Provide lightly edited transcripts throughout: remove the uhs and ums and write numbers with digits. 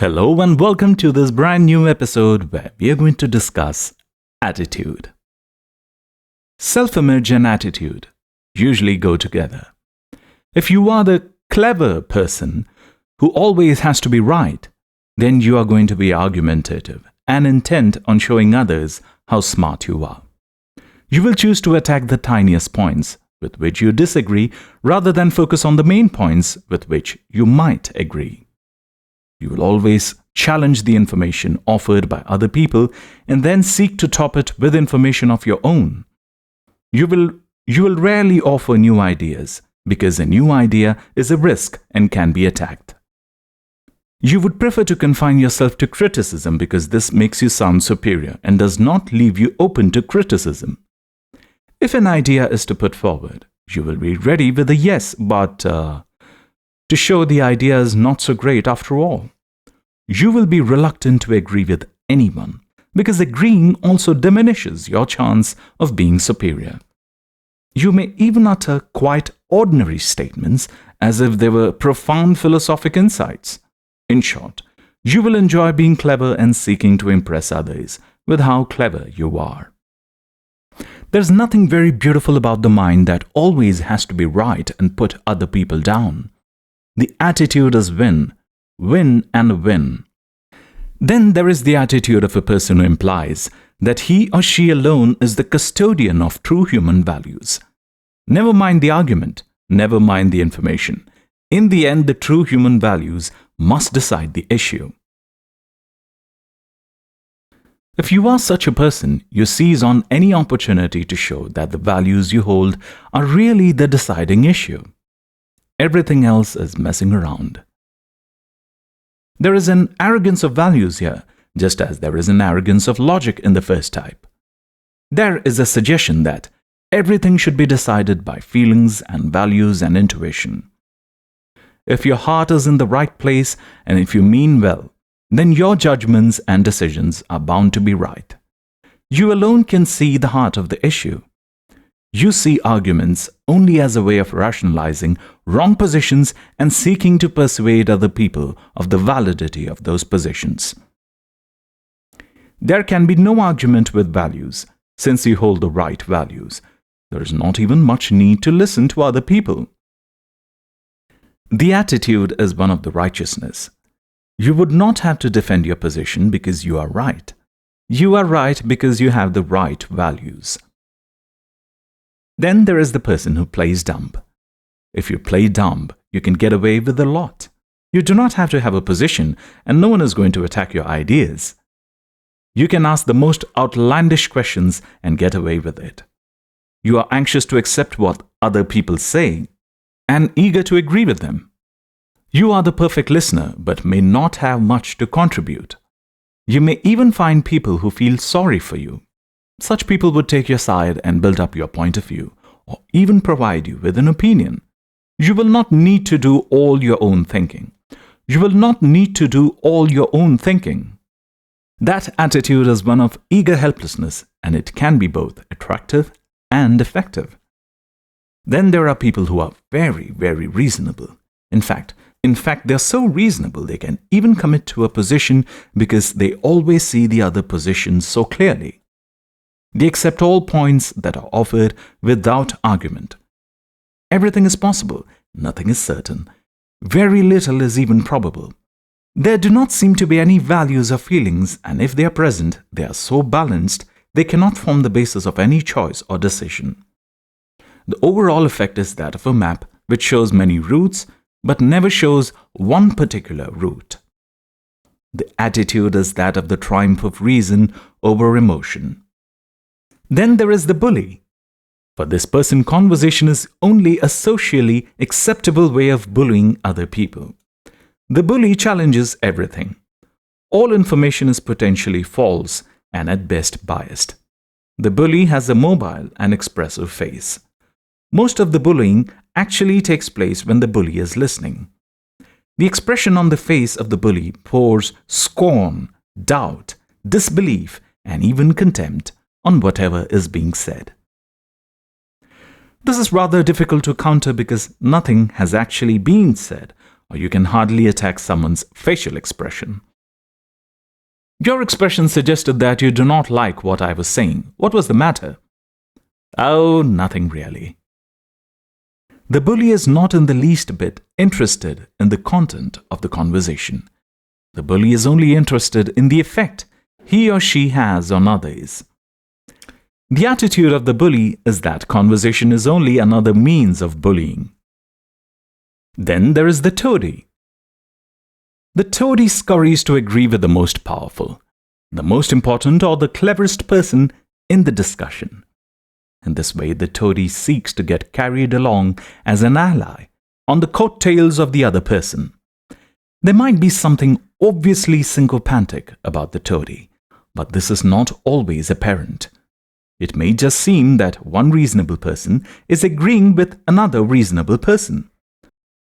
Hello and welcome to this brand new episode where we are going to discuss attitude. Self-image and attitude usually go together. If you are the clever person who always has to be right, then you are going to be argumentative and intent on showing others how smart you are. You will choose to attack the tiniest points with which you disagree rather than focus on the main points with which you might agree. You will always challenge the information offered by other people and then seek to top it with information of your own. You will rarely offer new ideas because a new idea is a risk and can be attacked. You would prefer to confine yourself to criticism because this makes you sound superior and does not leave you open to criticism. If an idea is to put forward, you will be ready with a yes, but to show the idea is not so great after all. You will be reluctant to agree with anyone because agreeing also diminishes your chance of being superior. You may even utter quite ordinary statements as if they were profound philosophic insights. In short, you will enjoy being clever and seeking to impress others with how clever you are. There's nothing very beautiful about the mind that always has to be right and put other people down. The attitude is win, win and win. Then there is the attitude of a person who implies that he or she alone is the custodian of true human values. Never mind the argument, never mind the information. In the end, the true human values must decide the issue. If you are such a person, you seize on any opportunity to show that the values you hold are really the deciding issue. Everything else is messing around. There is an arrogance of values here, just as there is an arrogance of logic in the first type. There is a suggestion that everything should be decided by feelings and values and intuition. If your heart is in the right place and if you mean well, then your judgments and decisions are bound to be right. You alone can see the heart of the issue. You see arguments only as a way of rationalizing wrong positions and seeking to persuade other people of the validity of those positions. There can be no argument with values, since you hold the right values. There is not even much need to listen to other people. The attitude is one of the righteousness. You would not have to defend your position because you are right. You are right because you have the right values. Then there is the person who plays dumb. If you play dumb, you can get away with a lot. You do not have to have a position, and no one is going to attack your ideas. You can ask the most outlandish questions and get away with it. You are anxious to accept what other people say and eager to agree with them. You are the perfect listener, but may not have much to contribute. You may even find people who feel sorry for you. Such people would take your side and build up your point of view, or even provide you with an opinion. You will not need to do all your own thinking. You will not need to do all your own thinking. That attitude is one of eager helplessness, and it can be both attractive and effective. Then there are people who are very, very reasonable. In fact, they're so reasonable they can even commit to a position because they always see the other position so clearly. They accept all points that are offered without argument. Everything is possible, nothing is certain. Very little is even probable. There do not seem to be any values or feelings, and if they are present, they are so balanced they cannot form the basis of any choice or decision. The overall effect is that of a map which shows many routes, but never shows one particular route. The attitude is that of the triumph of reason over emotion. Then there is the bully. For this person, conversation is only a socially acceptable way of bullying other people. The bully challenges everything. All information is potentially false and at best biased. The bully has a mobile and expressive face. Most of the bullying actually takes place when the bully is listening. The expression on the face of the bully pours scorn, doubt, disbelief, and even contempt on whatever is being said. This is rather difficult to counter because nothing has actually been said, or you can hardly attack someone's facial expression. Your expression suggested that you do not like what I was saying. What was the matter? Oh, nothing really. The bully is not in the least bit interested in the content of the conversation. The bully is only interested in the effect he or she has on others. The attitude of the bully is that conversation is only another means of bullying. Then there is the toady. The toady scurries to agree with the most powerful, the most important or the cleverest person in the discussion. In this way, the toady seeks to get carried along as an ally on the coattails of the other person. There might be something obviously sycophantic about the toady, but this is not always apparent. It may just seem that one reasonable person is agreeing with another reasonable person.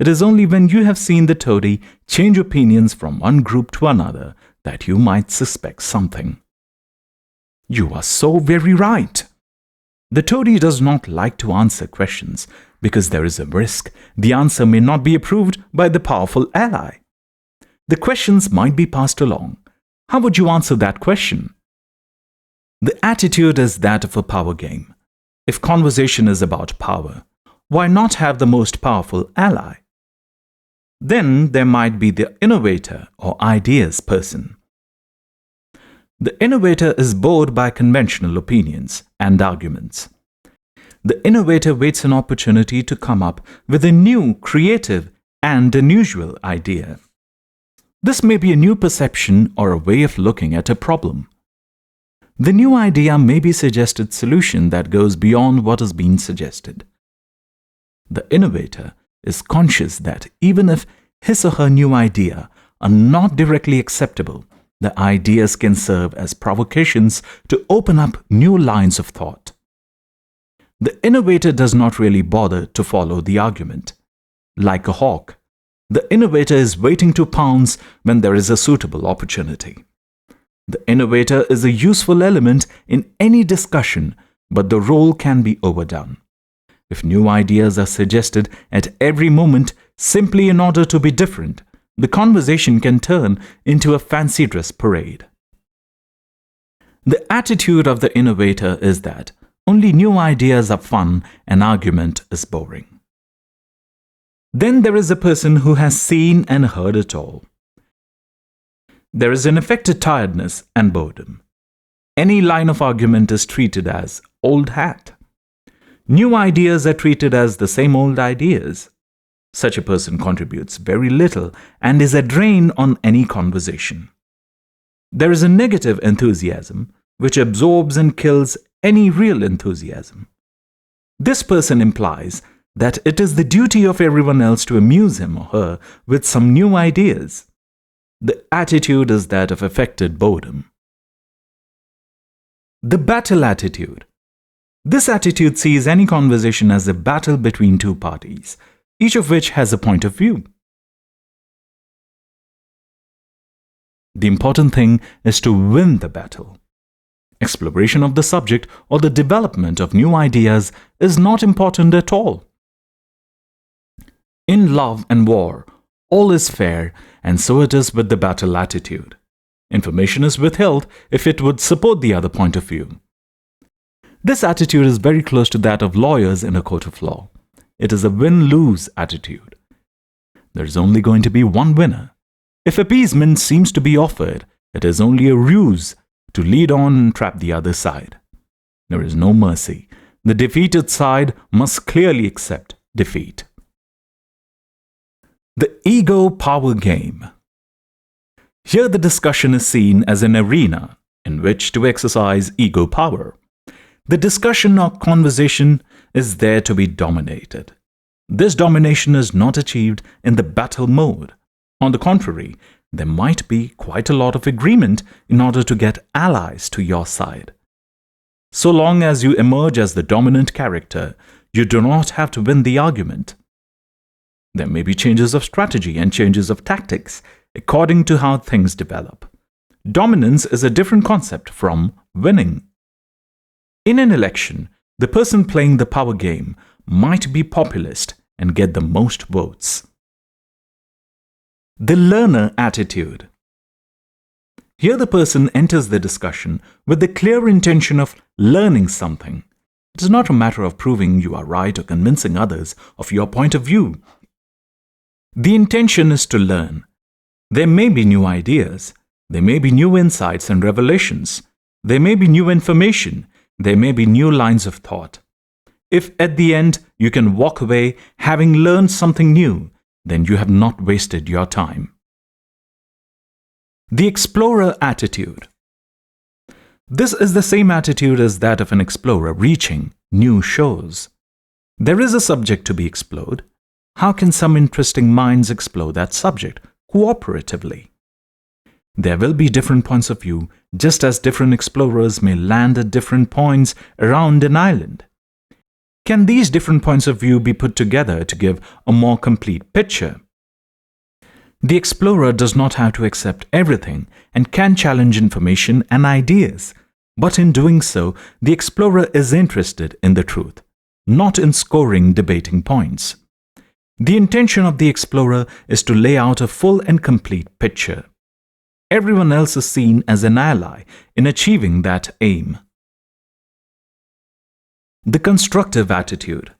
It is only when you have seen the toady change opinions from one group to another that you might suspect something. You are so very right. The toady does not like to answer questions because there is a risk the answer may not be approved by the powerful ally. The questions might be passed along. How would you answer that question? The attitude is that of a power game. If conversation is about power, why not have the most powerful ally? Then there might be the innovator or ideas person. The innovator is bored by conventional opinions and arguments. The innovator waits an opportunity to come up with a new, creative, and unusual idea. This may be a new perception or a way of looking at a problem. The new idea may be a suggested solution that goes beyond what has been suggested. The innovator is conscious that even if his or her new idea are not directly acceptable, the ideas can serve as provocations to open up new lines of thought. The innovator does not really bother to follow the argument. Like a hawk, the innovator is waiting to pounce when there is a suitable opportunity. The innovator is a useful element in any discussion, but the role can be overdone. If new ideas are suggested at every moment simply in order to be different, the conversation can turn into a fancy dress parade. The attitude of the innovator is that only new ideas are fun and argument is boring. Then there is a person who has seen and heard it all. There is an affected tiredness and boredom. Any line of argument is treated as old hat. New ideas are treated as the same old ideas. Such a person contributes very little and is a drain on any conversation. There is a negative enthusiasm which absorbs and kills any real enthusiasm. This person implies that it is the duty of everyone else to amuse him or her with some new ideas. The attitude is that of affected boredom. The battle attitude. This attitude sees any conversation as a battle between two parties, each of which has a point of view. The important thing is to win the battle. Exploration of the subject or the development of new ideas is not important at all. In love and war, all is fair, and so it is with the battle attitude. Information is withheld if it would support the other point of view. This attitude is very close to that of lawyers in a court of law. It is a win-lose attitude. There is only going to be one winner. If appeasement seems to be offered, it is only a ruse to lead on and trap the other side. There is no mercy. The defeated side must clearly accept defeat. The ego power game. Here the discussion is seen as an arena in which to exercise ego power. The discussion or conversation is there to be dominated. This domination is not achieved in the battle mode. On the contrary, there might be quite a lot of agreement in order to get allies to your side. So long as you emerge as the dominant character, you do not have to win the argument. There may be changes of strategy and changes of tactics according to how things develop. Dominance is a different concept from winning. In an election, the person playing the power game might be populist and get the most votes. The learner attitude. Here the person enters the discussion with the clear intention of learning something. It is not a matter of proving you are right or convincing others of your point of view. The intention is to learn. There may be new ideas. There may be new insights and revelations. There may be new information. There may be new lines of thought. If at the end you can walk away having learned something new, then you have not wasted your time. The explorer attitude. This is the same attitude as that of an explorer reaching new shores. There is a subject to be explored. How can some interesting minds explore that subject cooperatively? There will be different points of view, just as different explorers may land at different points around an island. Can these different points of view be put together to give a more complete picture? The explorer does not have to accept everything and can challenge information and ideas, but in doing so, the explorer is interested in the truth, not in scoring debating points. The intention of the explorer is to lay out a full and complete picture. Everyone else is seen as an ally in achieving that aim. The constructive attitude.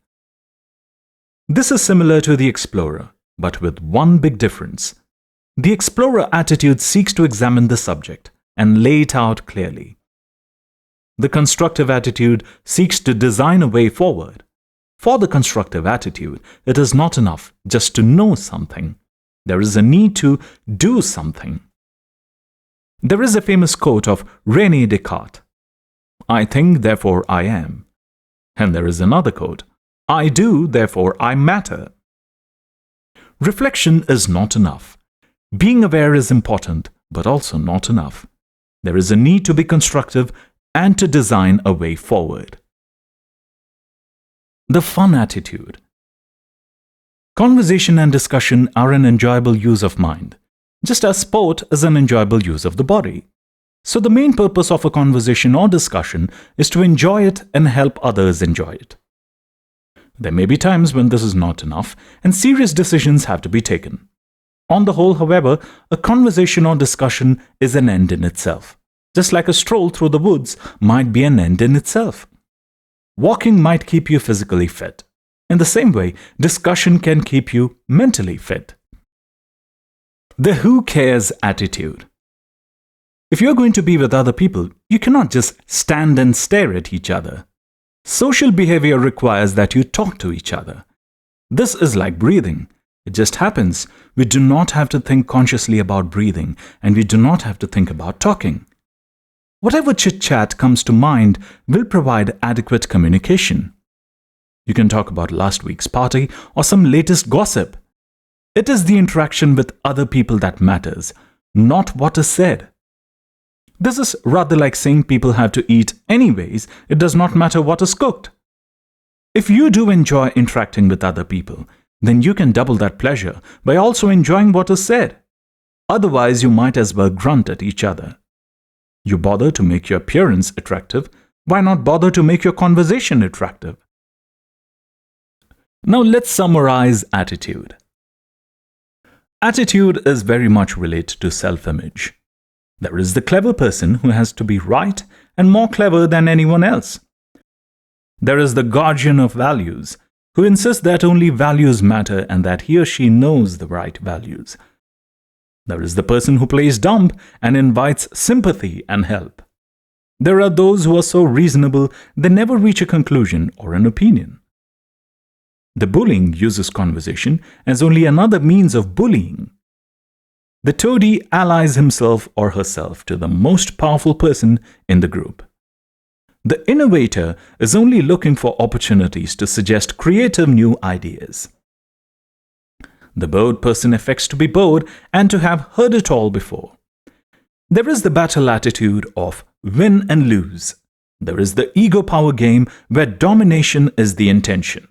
This is similar to the explorer, but with one big difference. The explorer attitude seeks to examine the subject and lay it out clearly. The constructive attitude seeks to design a way forward. For the constructive attitude, it is not enough just to know something. There is a need to do something. There is a famous quote of René Descartes, "I think, therefore I am." And there is another quote, "I do, therefore I matter." Reflection is not enough. Being aware is important, but also not enough. There is a need to be constructive and to design a way forward. The fun attitude. Conversation and discussion are an enjoyable use of mind, just as sport is an enjoyable use of the body. So the main purpose of a conversation or discussion is to enjoy it and help others enjoy it. There may be times when this is not enough and serious decisions have to be taken. On the whole, however, a conversation or discussion is an end in itself, just like a stroll through the woods might be an end in itself. Walking might keep you physically fit. In the same way, discussion can keep you mentally fit. The who cares attitude. If you're going to be with other people, you cannot just stand and stare at each other. Social behavior requires that you talk to each other. This is like breathing. It just happens. We do not have to think consciously about breathing, and we do not have to think about talking. Whatever chit-chat comes to mind will provide adequate communication. You can talk about last week's party or some latest gossip. It is the interaction with other people that matters, not what is said. This is rather like saying people have to eat anyways, it does not matter what is cooked. If you do enjoy interacting with other people, then you can double that pleasure by also enjoying what is said. Otherwise, you might as well grunt at each other. You bother to make your appearance attractive, why not bother to make your conversation attractive? Now let's summarize attitude. Attitude is very much related to self-image. There is the clever person who has to be right and more clever than anyone else. There is the guardian of values, who insists that only values matter and that he or she knows the right values. There is the person who plays dumb and invites sympathy and help. There are those who are so reasonable they never reach a conclusion or an opinion. The bullying uses conversation as only another means of bullying. The toady allies himself or herself to the most powerful person in the group. The innovator is only looking for opportunities to suggest creative new ideas. The bored person affects to be bored and to have heard it all before. There is the battle attitude of win and lose. There is the ego power game where domination is the intention.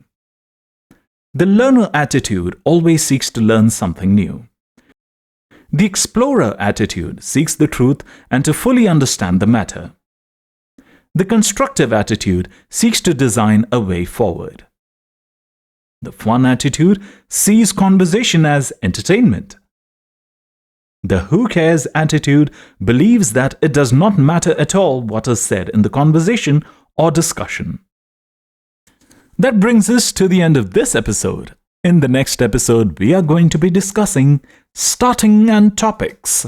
The learner attitude always seeks to learn something new. The explorer attitude seeks the truth and to fully understand the matter. The constructive attitude seeks to design a way forward. The fun attitude sees conversation as entertainment. The who cares attitude believes that it does not matter at all what is said in the conversation or discussion. That brings us to the end of this episode. In the next episode, we are going to be discussing starting and topics.